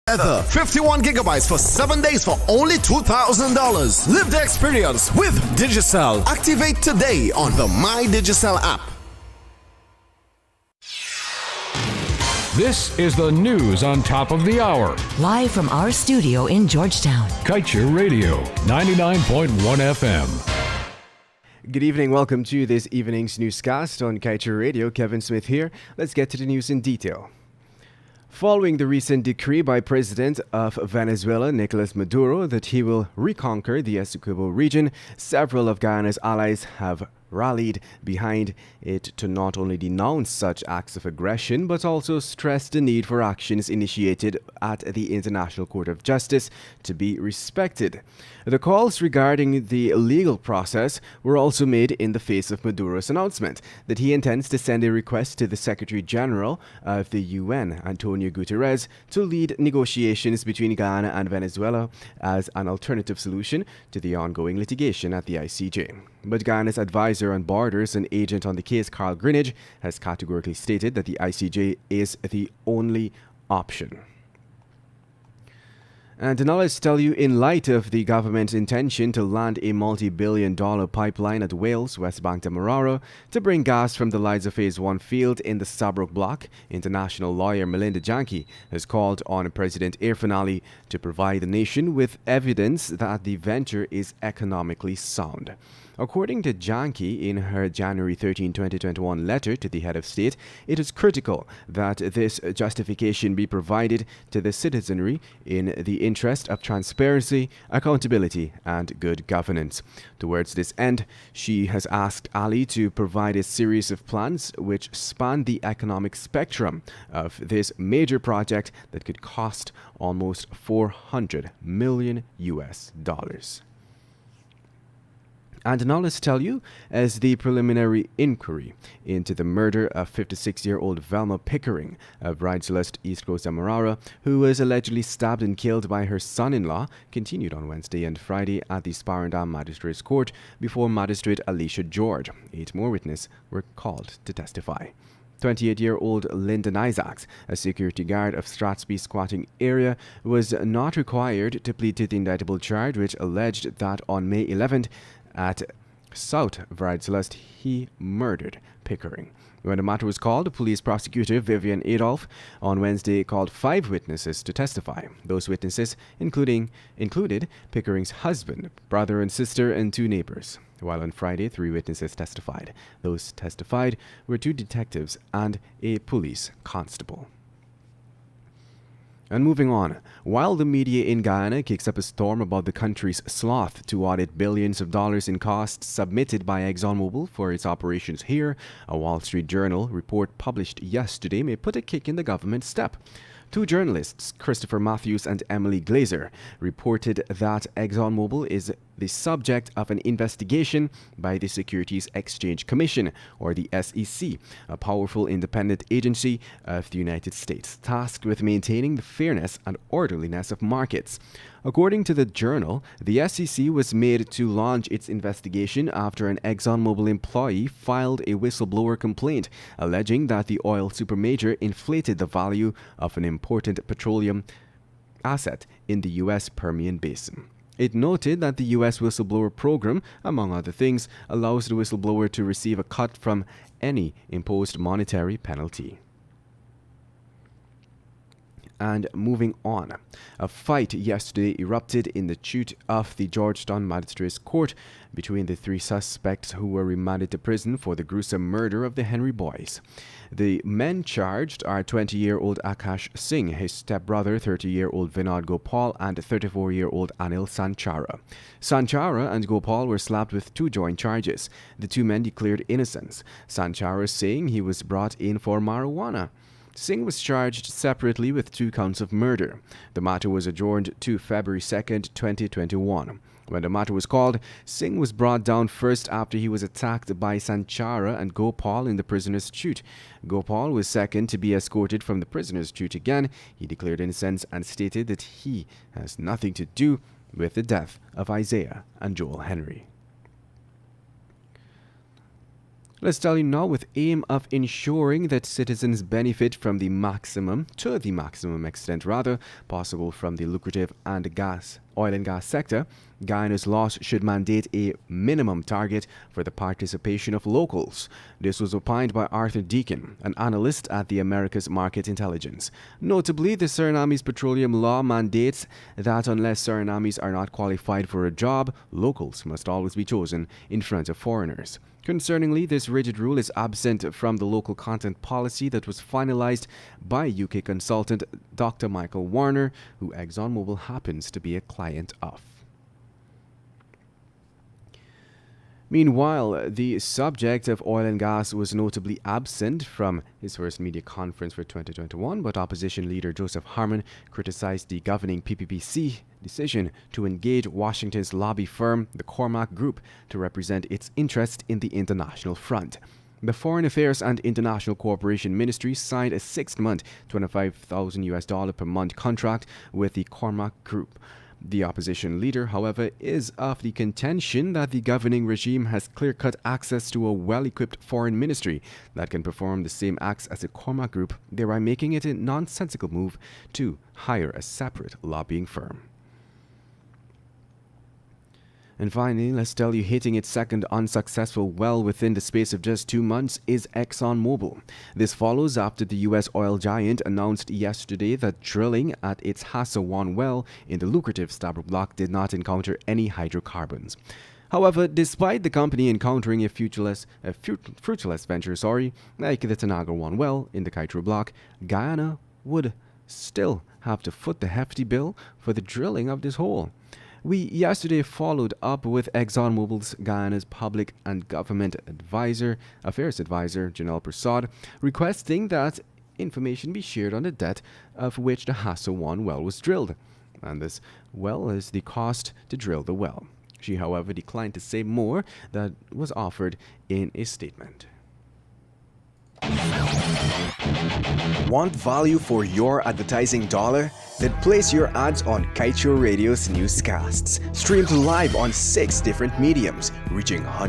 Together, 51 gigabytes for 7 days for only $2,000. Live the experience with Digicel. Activate today on the My Digicel app. This is the news on top of the hour. Live from our studio in Georgetown. Kaieteur Radio, 99.1 FM. Good evening. Welcome to this evening's newscast on Kaieteur Radio. Kevin Smith here. Let's get to the news in detail. Following the recent decree by President of Venezuela, Nicolas Maduro, that he will reconquer the Essequibo region, several of Guyana's allies have rallied behind it to not only denounce such acts of aggression, but also stress the need for actions initiated at the International Court of Justice to be respected. The calls regarding the legal process were also made in the face of Maduro's announcement that he intends to send a request to the Secretary General of the UN, Antonio Guterres, to lead negotiations between Guyana and Venezuela as an alternative solution to the ongoing litigation at the ICJ. But Guyana's advisor on borders and agent on the case, Carl Greenidge, has categorically stated that the ICJ is the only option. And now let's tell you, in light of the government's intention to land a multi-billion-dollar pipeline at Wales, West Bank Demerara, to bring gas from the Liza Phase 1 field in the Sabrok Block, international lawyer Melinda Janke has called on President Irfaan Ali to provide the nation with evidence that the venture is economically sound. According to Janke, in her January 13, 2021 letter to the head of state, it is critical that this justification be provided to the citizenry in the interest of transparency, accountability, and good governance. Towards this end, she has asked Ali to provide a series of plans which span the economic spectrum of this major project that could cost almost $400 million. And now let's tell you, as the preliminary inquiry into the murder of 56-year-old Velma Pickering of Bride Celeste, East Coast Demerara, who was allegedly stabbed and killed by her son-in-law, continued on Wednesday and Friday at the Sparendam Magistrates Court before Magistrate Alicia George. 8 more witnesses were called to testify. 28-year-old Lyndon Isaacs, a security guard of Strathspey squatting area, was not required to plead to the indictable charge, which alleged that on May 11th, at South Bride Celeste, he murdered Pickering. When the matter was called, police prosecutor Vivian Adolph on Wednesday called 5 witnesses to testify. Those witnesses included Pickering's husband, brother and sister, and 2 neighbors. While on Friday, 3 witnesses testified. Those testified were 2 detectives and a police constable. And moving on, while the media in Guyana kicks up a storm about the country's sloth to audit billions of dollars in costs submitted by ExxonMobil for its operations here, a Wall Street Journal report published yesterday may put a kick in the government's step. 2 journalists, Christopher Matthews and Emily Glazer, reported that ExxonMobil is the subject of an investigation by the Securities Exchange Commission, or the SEC, a powerful independent agency of the United States, tasked with maintaining the fairness and orderliness of markets. According to the journal, the SEC was made to launch its investigation after an ExxonMobil employee filed a whistleblower complaint alleging that the oil supermajor inflated the value of an important petroleum asset in the U.S. Permian Basin. It noted that the U.S. whistleblower program, among other things, allows the whistleblower to receive a cut from any imposed monetary penalty. And moving on, a fight yesterday erupted in the chute of the Georgetown Magistrates Court between the 3 suspects who were remanded to prison for the gruesome murder of the Henry boys. The men charged are 20-year-old Akash Singh, his stepbrother 30-year-old Vinod Gopal, and 34-year-old Anil Sanchara. Sanchara and Gopal were slapped with 2 joint charges. The 2 men declared innocence, Sanchara saying he was brought in for marijuana. Singh was charged separately with 2 counts of murder. The matter was adjourned to February 2nd, 2021. When the matter was called, Singh was brought down first after he was attacked by Sanchara and Gopal in the prisoner's chute. Gopal was second to be escorted from the prisoner's chute again. He declared innocence and stated that he has nothing to do with the death of Isaiah and Joel Henry. Let's tell you now, with aim of ensuring that citizens benefit from the maximum extent possible from the lucrative oil and gas sector, Guyana's laws should mandate a minimum target for the participation of locals. This was opined by Arthur Deacon, an analyst at the Americas Market Intelligence. Notably, the Suriname's petroleum law mandates that unless Suriname's are not qualified for a job, locals must always be chosen in front of foreigners. Concerningly, this rigid rule is absent from the local content policy that was finalized by UK consultant Dr. Michael Warner, who ExxonMobil happens to be a client of. Meanwhile, the subject of oil and gas was notably absent from his first media conference for 2021, but opposition leader Joseph Harmon criticized the governing PPPC decision to engage Washington's lobby firm, the Cormac Group, to represent its interest in the international front. The Foreign Affairs and International Cooperation Ministry signed a 6-month, $25,000 per month contract with the Cormac Group. The opposition leader, however, is of the contention that the governing regime has clear-cut access to a well-equipped foreign ministry that can perform the same acts as the Cormac Group, thereby making it a nonsensical move to hire a separate lobbying firm. And finally, let's tell you, hitting its second unsuccessful well within the space of just 2 months is ExxonMobil. This follows after the U.S. oil giant announced yesterday that drilling at its Hassa-1 well in the lucrative Stabroek Block did not encounter any hydrocarbons. However, despite the company encountering a fruitless venture, like the Tanaga-1 well in the Kaieteur Block, Guyana would still have to foot the hefty bill for the drilling of this hole. We yesterday followed up with ExxonMobil's Guyana's Public and Government Affairs Advisor, Janelle Prasad, requesting that information be shared on the depth of which the Hassa-1 well was drilled, and as well as the cost to drill the well. She, however, declined to say more that was offered in a statement. Want value for your advertising dollar? Then place your ads on Kaieteur Radio's newscasts. Streamed live on 6 different mediums, reaching hundreds